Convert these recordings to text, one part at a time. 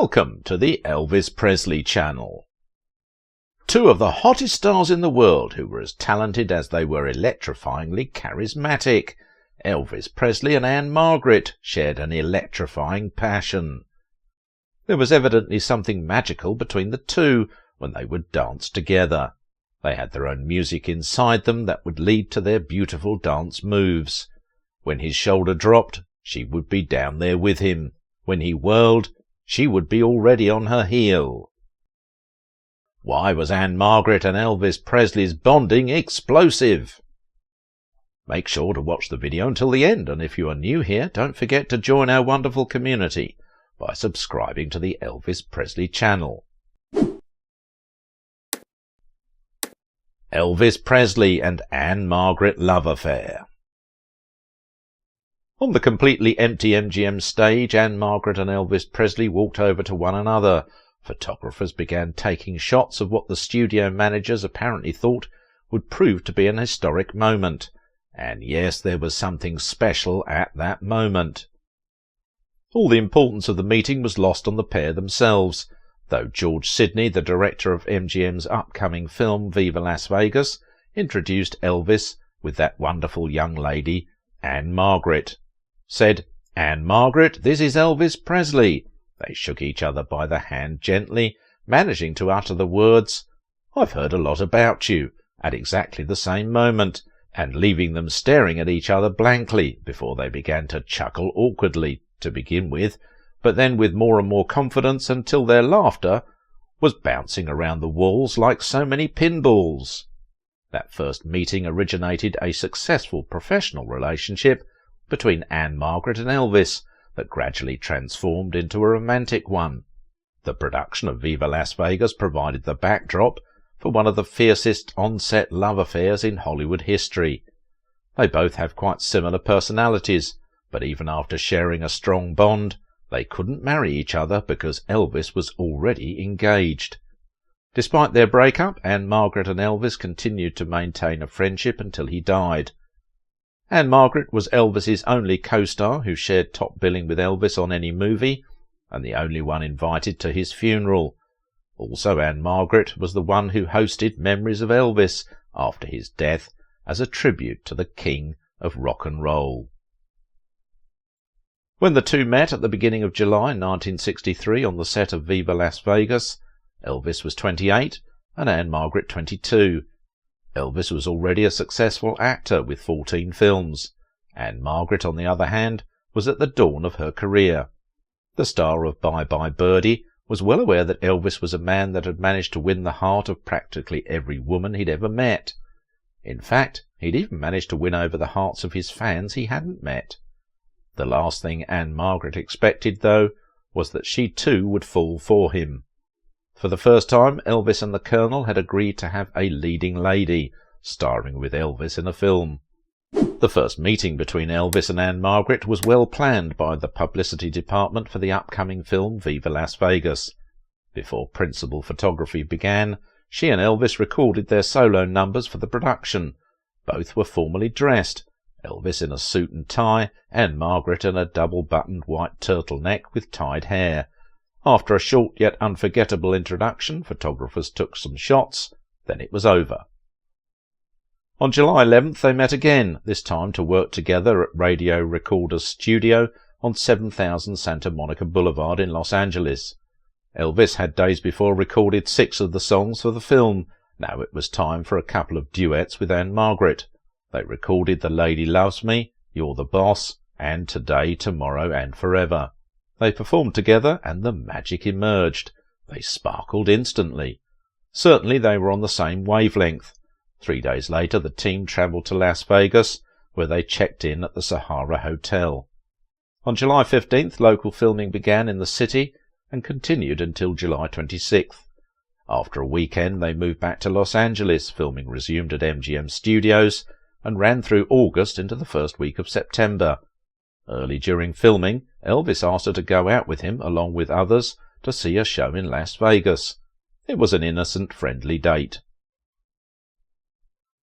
Welcome to the Elvis Presley Channel. Two of the hottest stars in the world who were as talented as they were electrifyingly charismatic, Elvis Presley and Ann-Margret, shared an electrifying passion. There was evidently something magical between the two when they would dance together. They had their own music inside them that would lead to their beautiful dance moves. When his shoulder dropped, she would be down there with him. When he whirled, she would be already on her heel. Why was Ann-Margret and Elvis Presley's bonding explosive? Make sure to watch the video until the end, and if you are new here, don't forget to join our wonderful community by subscribing to the Elvis Presley channel. Elvis Presley and Ann-Margret love affair. On the completely empty MGM stage, Ann-Margret and Elvis Presley walked over to one another. Photographers began taking shots of what the studio managers apparently thought would prove to be an historic moment. And yes, there was something special at that moment. All the importance of the meeting was lost on the pair themselves, though George Sidney, the director of MGM's upcoming film Viva Las Vegas, introduced Elvis with that wonderful young lady, Ann-Margret. Said, "Ann-Margret, this is Elvis Presley." They shook each other by the hand gently, managing to utter the words, "I've heard a lot about you," at exactly the same moment, and leaving them staring at each other blankly before they began to chuckle awkwardly to begin with, but then with more and more confidence until their laughter was bouncing around the walls like so many pinballs. That first meeting originated a successful professional relationship between Ann-Margret and Elvis that gradually transformed into a romantic one. The production of Viva Las Vegas provided the backdrop for one of the fiercest on-set love affairs in Hollywood history. They both have quite similar personalities, but even after sharing a strong bond, they couldn't marry each other because Elvis was already engaged. Despite their breakup, Ann-Margret and Elvis continued to maintain a friendship until he died. Ann-Margret was Elvis's only co-star who shared top billing with Elvis on any movie, and the only one invited to his funeral. Also, Ann-Margret was the one who hosted Memories of Elvis after his death as a tribute to the king of rock and roll. When the two met at the beginning of July 1963 on the set of Viva Las Vegas, Elvis was 28 and Ann-Margret 22. Elvis was already a successful actor with 14 films. Ann-Margret, on the other hand, was at the dawn of her career. The star of Bye Bye Birdie was well aware that Elvis was a man that had managed to win the heart of practically every woman he'd ever met. In fact, he'd even managed to win over the hearts of his fans he hadn't met. The last thing Ann-Margret expected, though, was that she too would fall for him. For the first time, Elvis and the Colonel had agreed to have a leading lady, starring with Elvis in a film. The first meeting between Elvis and Ann-Margret was well planned by the publicity department for the upcoming film Viva Las Vegas. Before principal photography began, she and Elvis recorded their solo numbers for the production. Both were formally dressed, Elvis in a suit and tie, Ann-Margret in a double-buttoned white turtleneck with tied hair. After a short yet unforgettable introduction, photographers took some shots, then it was over. On July 11th they met again, this time to work together at Radio Recorder's studio on 7000 Santa Monica Boulevard in Los Angeles. Elvis had days before recorded 6 of the songs for the film. Now it was time for a couple of duets with Ann-Margret. They recorded The Lady Loves Me, You're the Boss, and Today, Tomorrow and Forever. They performed together and the magic emerged. They sparkled instantly. Certainly they were on the same wavelength. 3 days later the team travelled to Las Vegas, where they checked in at the Sahara Hotel. On July 15th local filming began in the city and continued until July 26th. After a weekend they moved back to Los Angeles. Filming resumed at MGM Studios and ran through August into the first week of September. Early during filming, Elvis asked her to go out with him, along with others, to see a show in Las Vegas. It was an innocent, friendly date.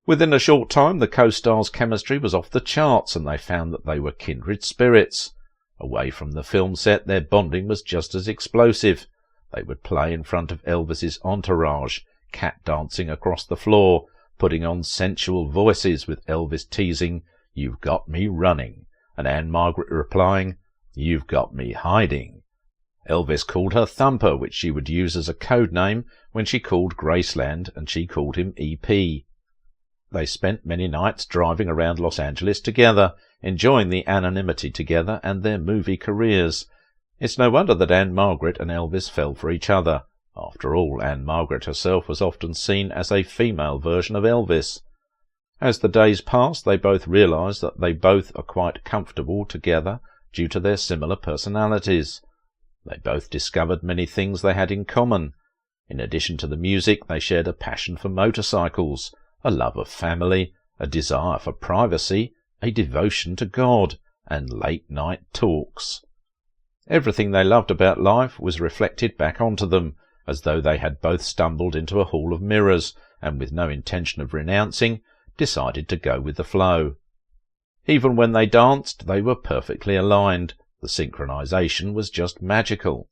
Within a short time, the co-stars' chemistry was off the charts, and they found that they were kindred spirits. Away from the film set, their bonding was just as explosive. They would play in front of Elvis's entourage, cat dancing across the floor, putting on sensual voices with Elvis teasing, "You've got me running," and Ann-Margret replying, "You've got me hiding." Elvis called her Thumper, which she would use as a code name when she called Graceland, and she called him EP. They spent many nights driving around Los Angeles together, enjoying the anonymity together and their movie careers. It's no wonder that Ann-Margret and Elvis fell for each other. After all, Ann-Margret herself was often seen as a female version of Elvis. As the days passed, they both realized that they both are quite comfortable together due to their similar personalities. They both discovered many things they had in common. In addition to the music, they shared a passion for motorcycles, a love of family, a desire for privacy, a devotion to God, and late-night talks. Everything they loved about life was reflected back onto them, as though they had both stumbled into a hall of mirrors, and with no intention of renouncing, decided to go with the flow. Even when they danced, they were perfectly aligned. The synchronization was just magical.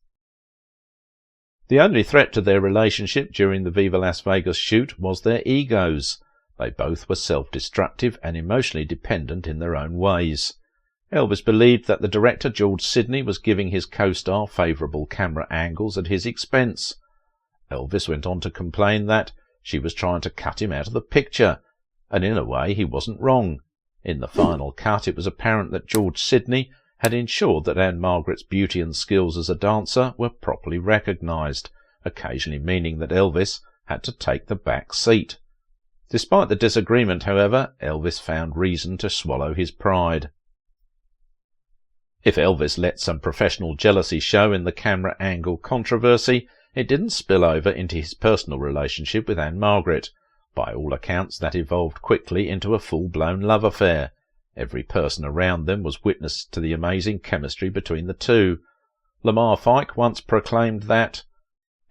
The only threat to their relationship during the Viva Las Vegas shoot was their egos. They both were self-destructive and emotionally dependent in their own ways. Elvis believed that the director George Sidney was giving his co-star favourable camera angles at his expense. Elvis went on to complain that she was trying to cut him out of the picture, and in a way he wasn't wrong. In the final cut it was apparent that George Sidney had ensured that Ann-Margret's beauty and skills as a dancer were properly recognised, occasionally meaning that Elvis had to take the back seat. Despite the disagreement, however, Elvis found reason to swallow his pride. If Elvis let some professional jealousy show in the camera angle controversy, it didn't spill over into his personal relationship with Ann-Margret. By all accounts, that evolved quickly into a full-blown love affair. Every person around them was witness to the amazing chemistry between the two. Lamar Fike once proclaimed that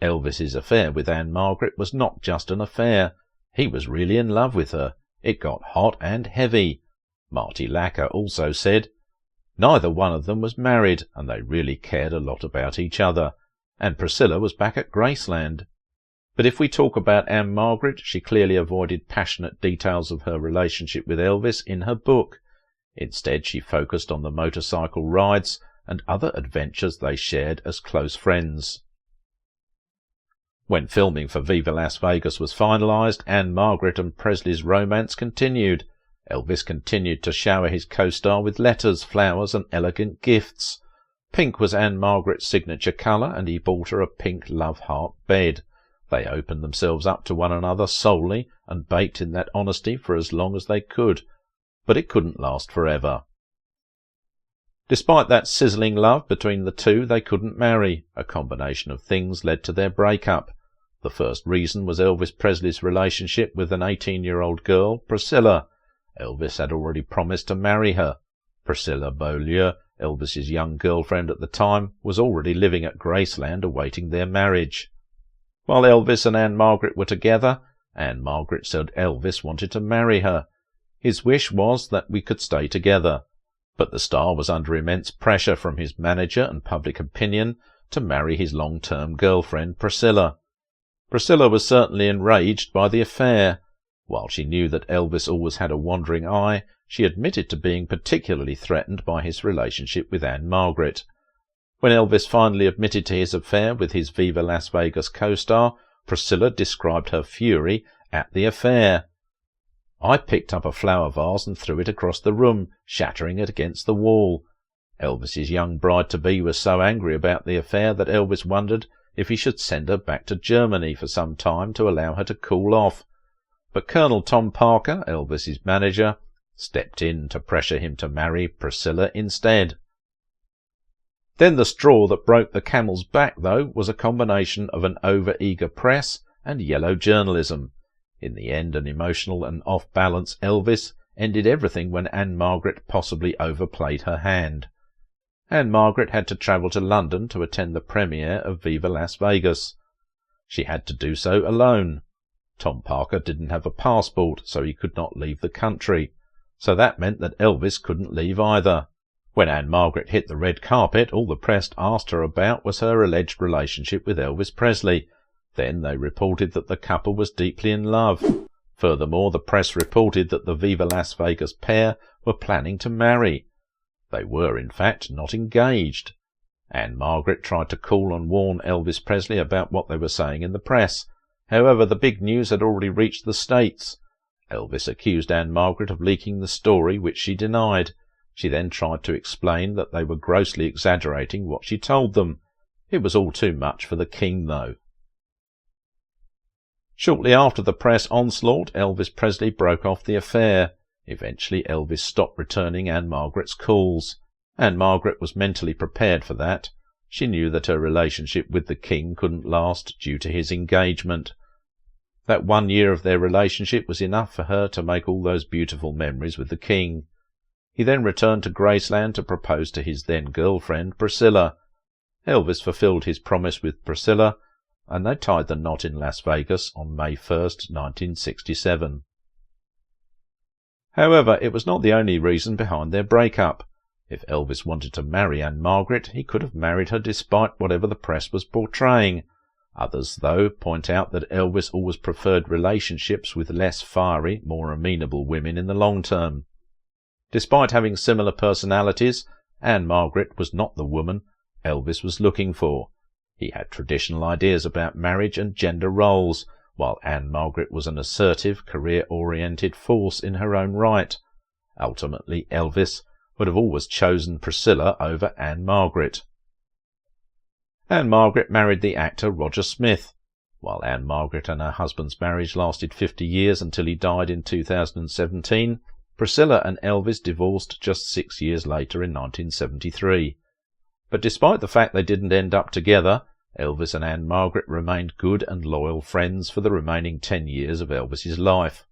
Elvis's affair with Ann-Margret was not just an affair. He was really in love with her. It got hot and heavy. Marty Lacker also said, "Neither one of them was married, and they really cared a lot about each other. And Priscilla was back at Graceland." But if we talk about Ann-Margret, she clearly avoided passionate details of her relationship with Elvis in her book. Instead, she focused on the motorcycle rides and other adventures they shared as close friends. When filming for Viva Las Vegas was finalized, Ann-Margret and Presley's romance continued. Elvis continued to shower his co-star with letters, flowers, and elegant gifts. Pink was Ann-Margret's signature colour, and he bought her a pink love heart bed. They opened themselves up to one another solely and baked in that honesty for as long as they could, but it couldn't last forever. Despite that sizzling love between the two, they couldn't marry. A combination of things led to their breakup. The first reason was Elvis Presley's relationship with an 18-year-old girl, Priscilla. Elvis had already promised to marry her. Priscilla Beaulieu, Elvis's young girlfriend at the time, was already living at Graceland awaiting their marriage. While Elvis and Ann-Margret were together, Ann-Margret said Elvis wanted to marry her. His wish was that we could stay together. But the star was under immense pressure from his manager and public opinion to marry his long-term girlfriend, Priscilla. Priscilla was certainly enraged by the affair. While she knew that Elvis always had a wandering eye, she admitted to being particularly threatened by his relationship with Ann-Margret. When Elvis finally admitted to his affair with his Viva Las Vegas co-star, Priscilla described her fury at the affair. "I picked up a flower vase and threw it across the room, shattering it against the wall." Elvis's young bride-to-be was so angry about the affair that Elvis wondered if he should send her back to Germany for some time to allow her to cool off. But Colonel Tom Parker, Elvis's manager, stepped in to pressure him to marry Priscilla instead. Then the straw that broke the camel's back, though, was a combination of an over-eager press and yellow journalism. In the end, an emotional and off-balance Elvis ended everything when Ann-Margret possibly overplayed her hand. Ann-Margret had to travel to London to attend the premiere of Viva Las Vegas. She had to do so alone. Tom Parker didn't have a passport, so he could not leave the country. So that meant that Elvis couldn't leave either. When Ann-Margret hit the red carpet, all the press asked her about was her alleged relationship with Elvis Presley. Then they reported that the couple was deeply in love. Furthermore, the press reported that the Viva Las Vegas pair were planning to marry. They were, in fact, not engaged. Ann-Margret tried to call and warn Elvis Presley about what they were saying in the press. However, the big news had already reached the States. Elvis accused Ann-Margret of leaking the story, which she denied. She then tried to explain that they were grossly exaggerating what she told them. It was all too much for the king, though. Shortly after the press onslaught, Elvis Presley broke off the affair. Eventually, Elvis stopped returning Ann-Margret's calls. Ann-Margret was mentally prepared for that. She knew that her relationship with the king couldn't last due to his engagement. That 1 year of their relationship was enough for her to make all those beautiful memories with the king. He then returned to Graceland to propose to his then-girlfriend, Priscilla. Elvis fulfilled his promise with Priscilla, and they tied the knot in Las Vegas on May 1st, 1967. However, it was not the only reason behind their breakup. If Elvis wanted to marry Ann-Margret, he could have married her despite whatever the press was portraying. Others, though, point out that Elvis always preferred relationships with less fiery, more amenable women in the long term. Despite having similar personalities, Ann-Margret was not the woman Elvis was looking for. He had traditional ideas about marriage and gender roles, while Ann-Margret was an assertive, career-oriented force in her own right. Ultimately, Elvis would have always chosen Priscilla over Ann-Margret. Ann-Margret married the actor Roger Smith. While Ann-Margret and her husband's marriage lasted 50 years until he died in 2017, Priscilla and Elvis divorced just 6 years later in 1973. But despite the fact they didn't end up together, Elvis and Ann-Margret remained good and loyal friends for the remaining 10 years of Elvis's life.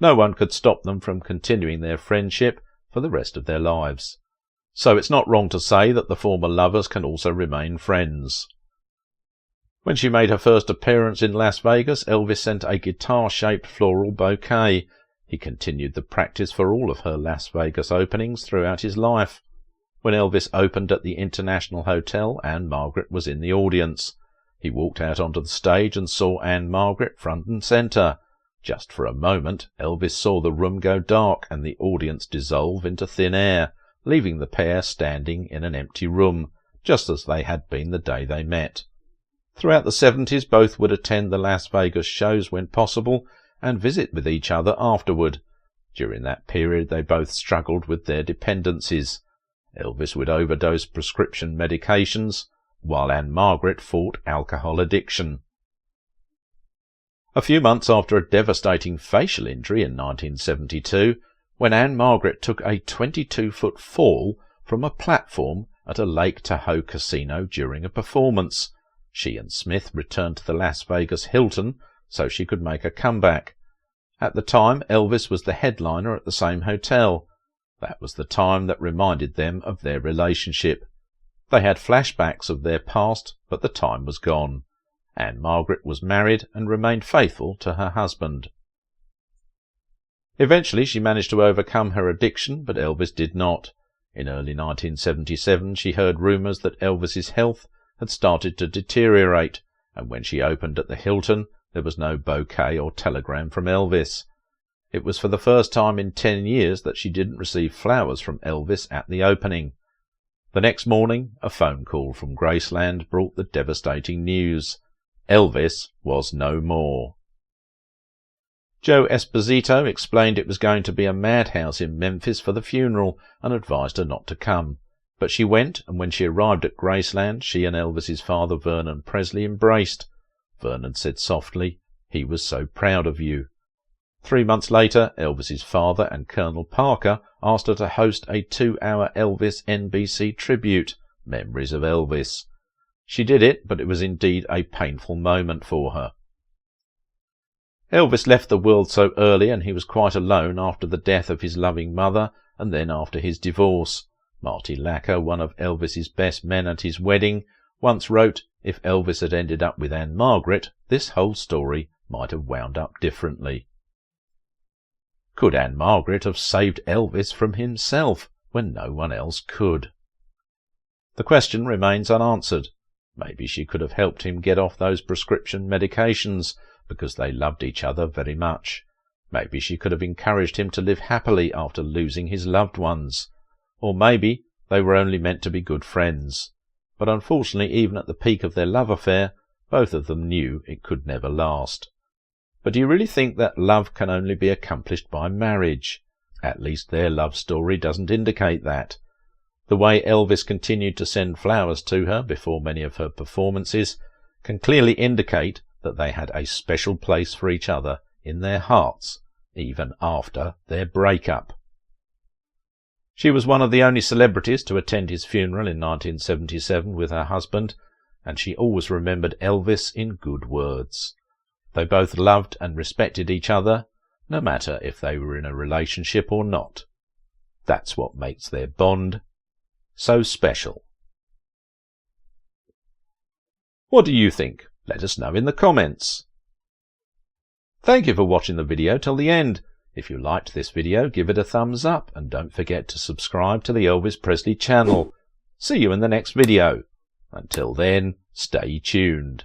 No one could stop them from continuing their friendship for the rest of their lives. So it's not wrong to say that the former lovers can also remain friends. When she made her first appearance in Las Vegas, Elvis sent a guitar-shaped floral bouquet. He continued the practice for all of her Las Vegas openings throughout his life. When Elvis opened at the International Hotel, Ann-Margret was in the audience. He walked out onto the stage and saw Ann-Margret front and centre. Just for a moment, Elvis saw the room go dark and the audience dissolve into thin air, leaving the pair standing in an empty room, just as they had been the day they met. Throughout the 70s, both would attend the Las Vegas shows when possible and visit with each other afterward. During that period, they both struggled with their dependencies. Elvis would overdose prescription medications, while Ann-Margret fought alcohol addiction. A few months after a devastating facial injury in 1972, when Ann-Margret took a 22-foot fall from a platform at a Lake Tahoe casino during a performance, she and Smith returned to the Las Vegas Hilton so she could make a comeback. At the time, Elvis was the headliner at the same hotel. That was the time that reminded them of their relationship. They had flashbacks of their past, but the time was gone. Ann-Margret was married and remained faithful to her husband. Eventually she managed to overcome her addiction, but Elvis did not. In early 1977 she heard rumours that Elvis's health had started to deteriorate, and when she opened at the Hilton, there was no bouquet or telegram from Elvis. It was for the first time in 10 years that she didn't receive flowers from Elvis at the opening. The next morning, a phone call from Graceland brought the devastating news. Elvis was no more. Joe Esposito explained it was going to be a madhouse in Memphis for the funeral and advised her not to come. But she went, and when she arrived at Graceland, she and Elvis's father Vernon Presley embraced. Vernon said softly, "He was so proud of you." 3 months later, Elvis's father and Colonel Parker asked her to host a 2-hour Elvis NBC tribute, Memories of Elvis. She did it, but it was indeed a painful moment for her. Elvis left the world so early, and he was quite alone after the death of his loving mother and then after his divorce. Marty Lacker, one of Elvis's best men at his wedding, once wrote, "If Elvis had ended up with Ann-Margret, this whole story might have wound up differently." Could Ann-Margret have saved Elvis from himself? when no one else could. The question remains unanswered. Maybe she could have helped him get off those prescription medications because they loved each other very much. Maybe she could have encouraged him to live happily after losing his loved ones. Or maybe they were only meant to be good friends. But unfortunately, even at the peak of their love affair, both of them knew it could never last. But do you really think that love can only be accomplished by marriage? At least their love story doesn't indicate that. The way Elvis continued to send flowers to her before many of her performances can clearly indicate that they had a special place for each other in their hearts, even after their breakup. She was one of the only celebrities to attend his funeral in 1977 with her husband, and she always remembered Elvis in good words. They both loved and respected each other, no matter if they were in a relationship or not. That's what makes their bond so special. What do you think? Let us know in the comments. Thank you for watching the video till the end. If you liked this video, give it a thumbs up and don't forget to subscribe to the Elvis Presley channel. See you in the next video. Until then, stay tuned.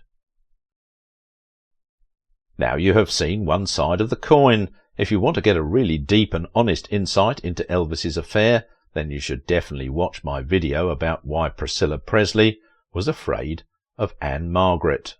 Now you have seen one side of the coin. If you want to get a really deep and honest insight into Elvis's affair, then you should definitely watch my video about why Priscilla Presley was afraid of Ann-Margret.